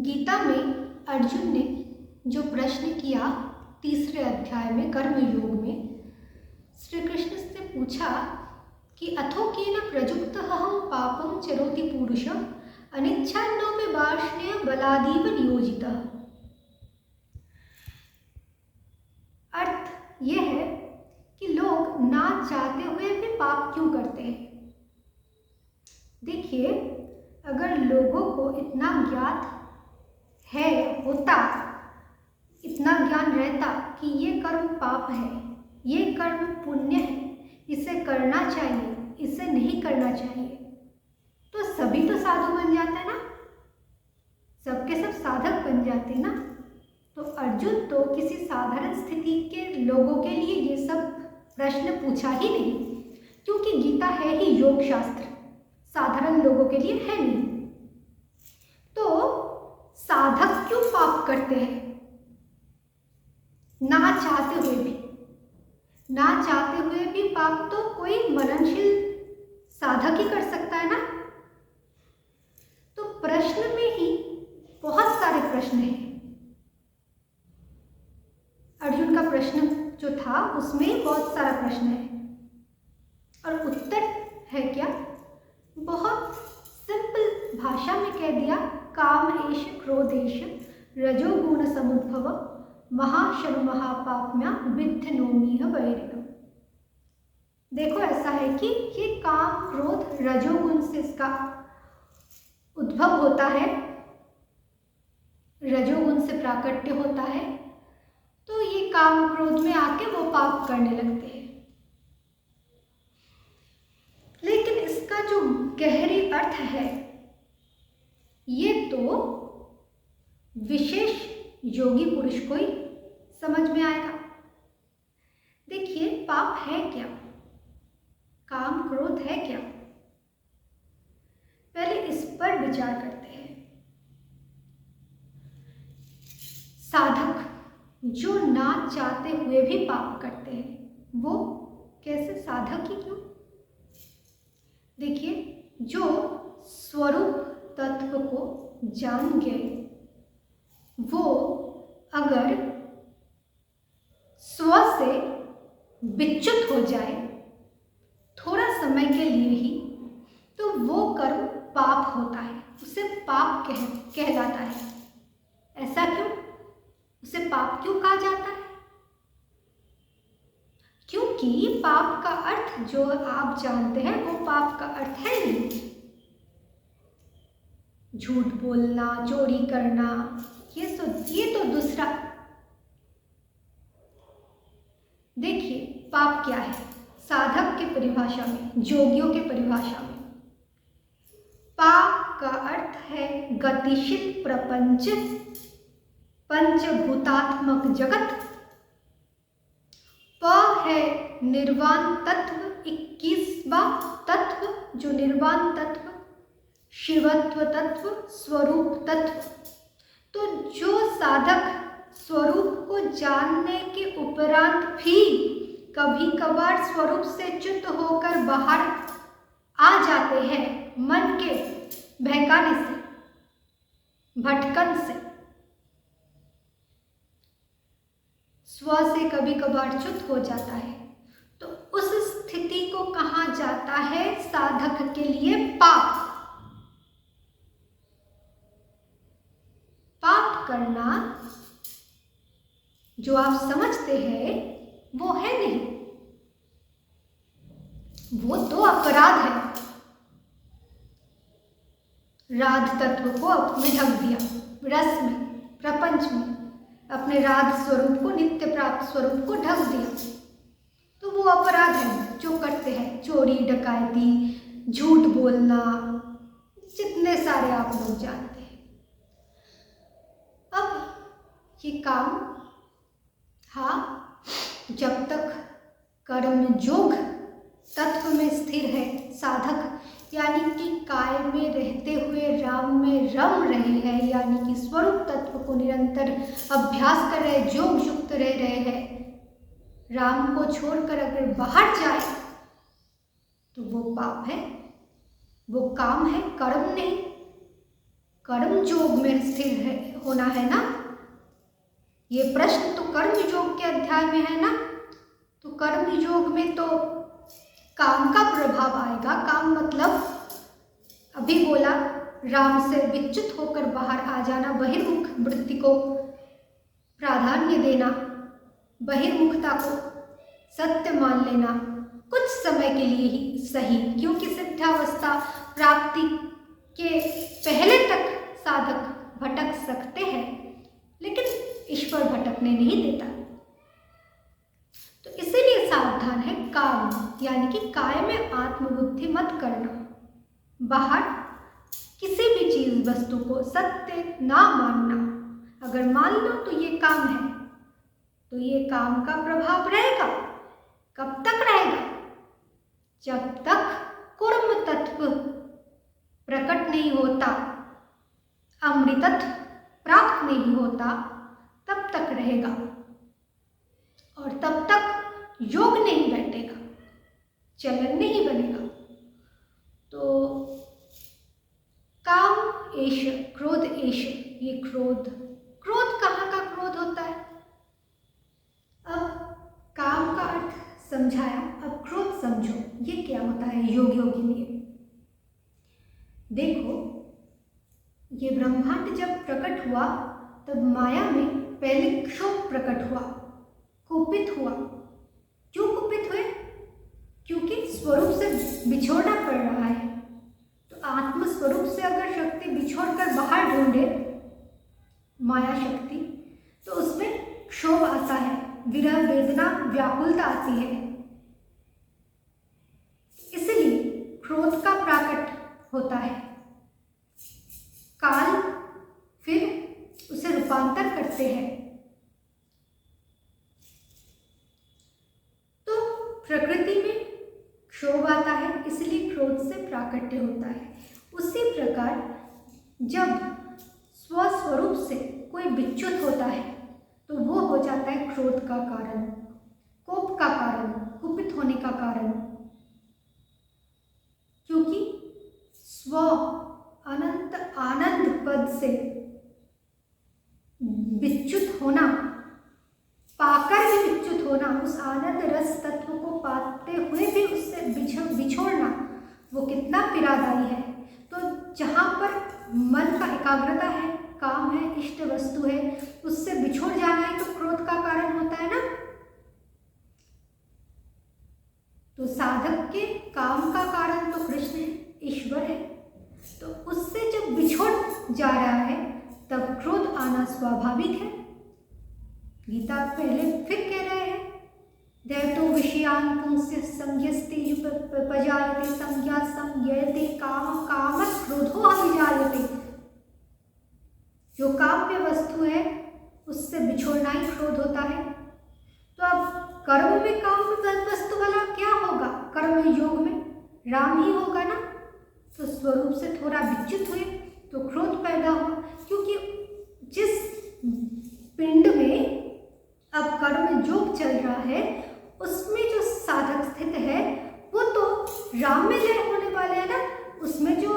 गीता में अर्जुन ने जो प्रश्न किया तीसरे अध्याय में कर्मयोग में, श्री कृष्ण से पूछा कि अथो केन प्रयुक्तः पापं चरोति पुरुषः अनिच्छन्नोपि वार्ष्णेय बलादीव नियोजितः। अर्थ यह है कि लोग ना चाहते हुए भी पाप क्यों करते हैं। देखिए, अगर लोगों को इतना ज्ञात होता, इतना ज्ञान रहता कि ये कर्म पाप है, ये कर्म पुण्य है, इसे करना चाहिए, इसे नहीं करना चाहिए, तो सभी तो साधु बन जाते ना, सबके सब साधक बन जाते ना। तो अर्जुन तो किसी साधारण स्थिति के लोगों के लिए ये सब प्रश्न पूछा ही नहीं, क्योंकि गीता है ही योग शास्त्र, साधारण लोगों के लिए है नहीं। तो साधक क्यों पाप करते हैं? ना चाहते हुए भी पाप तो कोई मननशील साधक ही कर सकता है ना। तो प्रश्न में ही बहुत सारे प्रश्न हैं। अर्जुन का प्रश्न जो था उसमें बहुत सारा प्रश्न है, और उत्तर है क्या? बहुत सिंपल भाषा में कह दिया, काम एष क्रोधेश रजोगुण समुद्भव महाशनु महापाप्म्या विद्ध नोमीह वैरिणम्। देखो, ऐसा है कि ये काम क्रोध रजोगुण से इसका उद्भव होता है, रजोगुण से प्राकट्य होता है। तो ये काम क्रोध में आके वो पाप करने लगते हैं। लेकिन इसका जो गहरी अर्थ है, ये तो विशेष योगी पुरुष को ही समझ में आएगा। देखिए, पाप है क्या, काम क्रोध है क्या, पहले इस पर विचार करते हैं। साधक जो ना चाहते हुए भी पाप करते हैं, वो कैसे साधक ही क्यों? देखिए, जो स्वरूप तत्व को जान गए, वो अगर स्व से विच्युत हो जाए थोड़ा समय के लिए ही, तो वो कर्म पाप होता है, उसे पाप कहलाता है। ऐसा क्यों? उसे पाप क्यों कहा जाता है? क्योंकि पाप का अर्थ जो आप जानते हैं वो पाप का अर्थ है नहीं। झूठ बोलना, चोरी करना, ये तो दूसरा। देखिए, पाप क्या है साधक की परिभाषा में, योगियों की परिभाषा में? पाप का अर्थ है गतिशील प्रपंच, पंचभूतात्मक जगत। प है निर्वाण तत्व, 21वां तत्व, जो निर्वाण तत्व, शिवत्व तत्व, स्वरूप तत्व। तो जो साधक स्वरूप को जानने के उपरांत भी कभी कभार स्वरूप से च्युत होकर बाहर आ जाते हैं, मन के बहकाने से, भटकन से, स्व से कभी कभार च्युत हो जाता है, तो उस स्थिति को कहा जाता है साधक के लिए पाप। पाप करना जो आप समझते हैं वो है नहीं, वो तो अपराध है। राध तत्व को अपने ढक दिया, रस में, प्रपंच में अपने राध स्वरूप को, नित्य प्राप्त स्वरूप को ढक दिया, तो वो अपराध है जो करते हैं। चोरी, डकैती, झूठ बोलना, जितने सारे आप लोग जानते हैं। अब ये काम, हाँ, जब तक कर्म योग तत्व में स्थिर है साधक, यानी कि काय में रहते हुए राम में रम रहे हैं, यानी कि स्वरूप तत्व को निरंतर अभ्यास कर रहे, योग युक्त रह रहे हैं, राम को छोड़कर अगर बाहर जाए तो वो पाप है, वो काम है, कर्म नहीं। कर्म योग में स्थिर है, होना है ना। ये प्रश्न तो कर्म योग के अध्याय में है ना। तो कर्म योग में तो काम का प्रभाव आएगा। काम मतलब अभी बोला, राम से विच्युत होकर बाहर आ जाना, बहिर्मुख वृत्ति को प्राधान्य देना, बहिर्मुखता को सत्य मान लेना, कुछ समय के लिए ही सही, क्योंकि सिद्धावस्था प्राप्ति के पहले तक साधक भटक सकते हैं, लेकिन ईश्वर भटकने नहीं देता। तो इसीलिए सावधान है, काम यानी कि काय में आत्मबुद्धि मत करना। बाहर किसी भी चीज वस्तु को सत्य ना मानना। अगर मान लो तो ये काम है, तो ये काम का प्रभाव रहेगा। कब तक रहेगा? जब तक कूर्म तत्व प्रकट नहीं होता, अमृतत्व प्राप्त नहीं होता, तब तक रहेगा और तब तक योग नहीं बैठेगा, चलन नहीं बनेगा। तो काम एष, क्रोध एष, ये क्रोध कहाँ का क्रोध होता है? अब काम का अर्थ समझाया, अब क्रोध समझो, ये क्या होता है योग योगिनी। देखो, ये ब्रह्मांड जब प्रकट हुआ तब माया में पहले क्षोभ प्रकट हुआ, कुपित हुआ। क्यों कुपित हुए? क्योंकि स्वरूप से बिछोड़ना पड़ रहा है। तो आत्म स्वरूप से अगर शक्ति बिछोड़कर बाहर ढूंढे, माया शक्ति, तो उसमें क्षोभ आता है, विरह वेदना व्याकुलता आती है। इसलिए क्रोध का प्राकट होता है। काल फिर उसे रूपांतर करते हैं। तो प्रकृति में क्षोभ आता है, इसलिए क्रोध से प्राकट्य होता है। उसी प्रकार जब स्वस्वरूप से कोई विच्युत होता है तो वो हो जाता है क्रोध का कारण, कोप का कारण, कुपित होने का कारण। क्योंकि स्व अनंत आनंद पद से विच्युत होना, पाकर भी विच्युत होना, उस आनंद रस तत्व को पाते हुए भी उससे बिछोड़ना, वो कितना पीड़ादायी है। तो जहाँ पर मन का एकाग्रता है, काम है, इष्ट वस्तु है, उससे बिछोड़ जाना है तो क्रोध का कारण होता है ना। तो साधक के काम का कारण तो कृष्ण है, ईश्वर है। तो उससे जब बिछोड़ जा रहा है तब क्रोध आना स्वाभाविक है। गीता पहले फिर कह रहे हैं, दैतो विषयान् पुंस्य संयस्ते युपजायते संज्ञा संयते काम कामत् क्रोधो अभिजायते। जो काम्य वस्तु है उससे बिछोड़ना ही क्रोध होता है। तो अब कर्म में काम्य वस्तु वाला क्या होगा? कर्म योग में राम ही होगा ना। तो स्वरूप से थोड़ा विच्युत हुए तो क्रोध पैदा हुआ, क्योंकि जिस पिंड में अब कर्म योग चल रहा है उसमें जो साधक स्थित है वो तो राम में लय होने वाले है ना। उसमें जो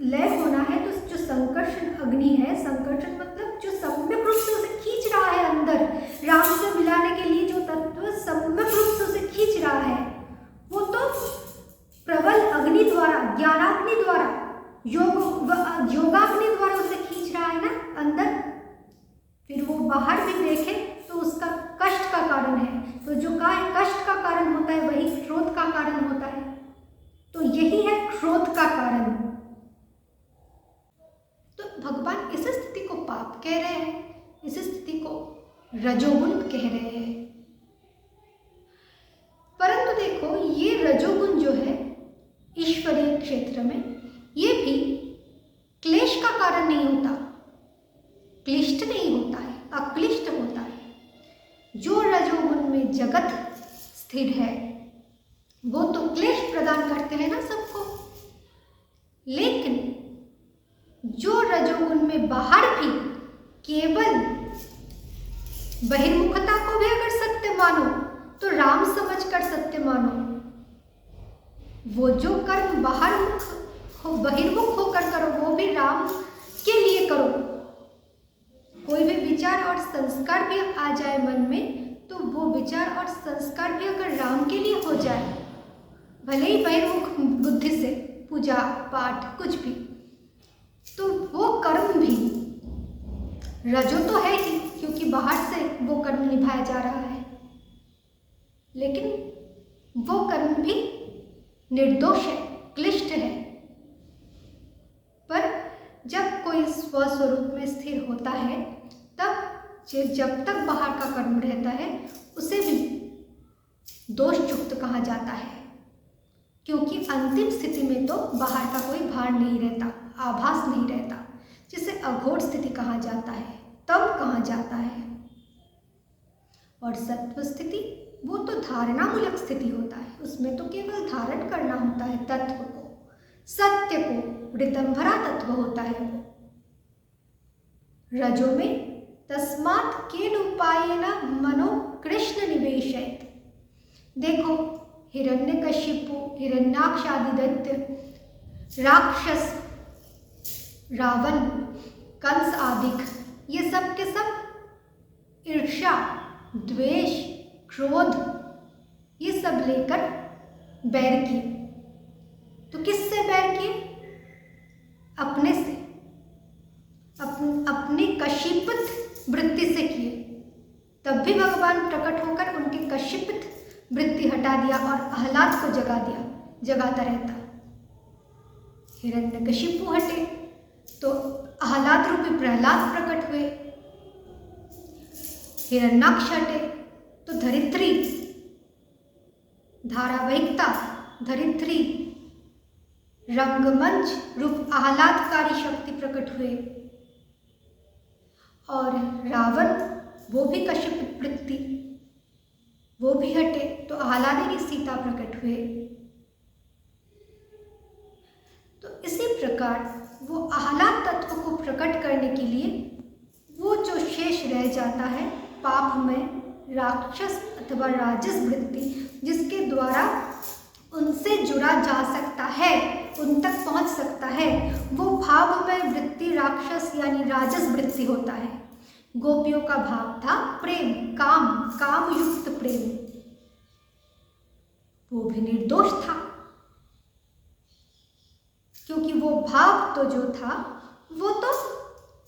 लय होना है, तो जो संकर्षण अग्नि है, संकर्षण मतलब जो सम्यक रूप से उसे खींच रहा है अंदर, राम से मिलाने के लिए जो तत्व सम्यक रूप से उसे खींच रहा है, वो तो प्रबल अग्नि द्वारा, ज्ञानाग्नि द्वारा, योगाग्नि द्वारा उसे खींच रहा है ना अंदर। फिर वो बाहर भी देखे तो उसका कष्ट का कारण है। तो जो कष्ट का कारण होता है वही क्रोध का कारण होता है। तो यही है क्रोध का कारण। तो भगवान इस स्थिति को पाप कह रहे हैं, इस स्थिति को रजोगुण कह रहे हैं। परंतु देखो, ये रजोगुण जो है ईश्वरीय क्षेत्र में, ये भी क्लेश का कारण नहीं होता, क्लिष्ट नहीं होता है, अक्लिष्ट होता है। जो रजोगुण में जगत स्थिर है वो तो क्लेश प्रदान करते हैं ना सबको। लेकिन जो रजोगुण में बाहर भी केवल बहिर्मुखता को भी अगर सत्य मानो तो राम समझकर सत्य मानो, वो जो कर्म बहिर्मुख होकर करो वो भी राम के लिए करो। संस्कार भी आ जाए मन में, तो वो विचार और संस्कार भी अगर राम के लिए हो जाए, भले ही बहिर्मुख बुद्धि से, पूजा पाठ कुछ भी, तो वो कर्म भी रजो तो है ही, क्योंकि बाहर से वो कर्म निभाया जा रहा है, लेकिन वो कर्म भी निर्दोष है, क्लिष्ट है। पर जब कोई स्वस्वरूप में स्थिर होता है, तब जब तक बाहर का कर्म रहता है उसे भी दोषयुक्त कहा जाता है, क्योंकि अंतिम स्थिति में तो बाहर का कोई भार नहीं रहता, आभास नहीं रहता, जिसे अघोर स्थिति कहा जाता है, तब कहा जाता है। और सत्व स्थिति वो तो धारणामूलक स्थिति होता है, उसमें तो केवल धारण करना होता है तत्व को, सत्य को, ऋतंभरा तत्व होता है वो। रजो में तस्मात् केन उपायेन मनो कृष्ण निवेशयेत्। देखो हिरण्यकशिपु, हिरण्याक्ष आदि दैत्य, राक्षस, रावण, कंस आदिक, ये सब के सब ईर्ष्या, द्वेष, क्रोध, ये सब लेकर बैर किए। तो किससे बैर किए? अपने से, अपनी कशिपित वृत्ति से किए। तब भी भगवान प्रकट होकर उनकी कशिपित वृत्ति हटा दिया और आह्लाद को जगा दिया, जगाता रहता। हिरण्यकशिपु हटे तो आह्लाद रूपी प्रहलाद प्रकट हुए, हिरण्याक्ष हटे तो धरित्री, धारावाहिकता, धरित्री, रंगमंच रूप आह्लादकारी शक्ति प्रकट हुए। और रावण, वो भी कश्यप वृत्ति, वो भी हटे तो आह्लादिनी सीता प्रकट हुए। तो इसी प्रकार वो आह्लाद तत्व को प्रकट करने के लिए वो जो शेष रह जाता है पाप में, राक्षस अथवा राजस वृत्ति, जिसके द्वारा उनसे जुड़ा जा सकता है, उन तक पहुंच सकता है, वो भाव में वृत्ति राक्षस यानी राजस वृत्ति होता है। गोपियों का भाव था प्रेम, काम, काम युक्त प्रेम, वो भी निर्दोष था, क्योंकि वो भाव तो जो था वो तो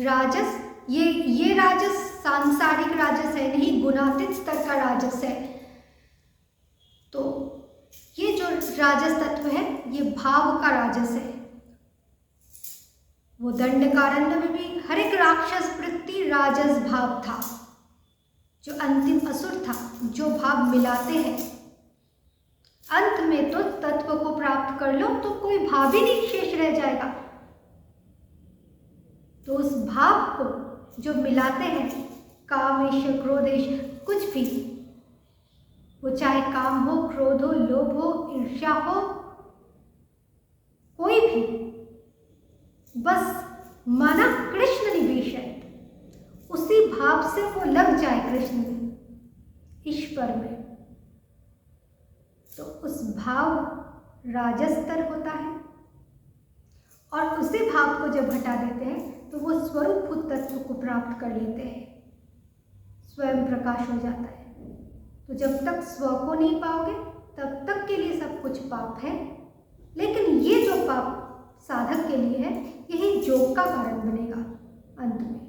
राजस, ये राजस सांसारिक राजस है, नहीं गुणातीत स्तर का राजस है। तो ये जो राजस तत्व है ये भाव का राजस है। वो दंडकारण्य में भी हर एक राक्षस वृत्ति राजस भाव था, जो अंतिम असुर था, जो भाव मिलाते हैं। अंत में तो तत्व को प्राप्त कर लो तो कोई भाव ही नहीं शेष रह जाएगा। तो उस भाव को जो मिलाते हैं, कामेश, क्रोधेश, कुछ भी, वो चाहे काम हो, क्रोध हो, लोभ हो, ईर्ष्या हो, कोई भी, बस माना कृष्ण निवेशयेत्, उसी भाव से वो लग जाए कृष्ण में, ईश्वर में, तो उस भाव राजस्तर होता है। और उसी भाव को जब हटा देते हैं तो वो स्वरूपभूत तत्व को प्राप्त कर लेते हैं, स्वयं प्रकाश हो जाता है। तो जब तक स्व को नहीं पाओगे तब तक के लिए सब कुछ पाप है, लेकिन ये जो पाप साधक के लिए है, यही योग का कारण बनेगा अंत में।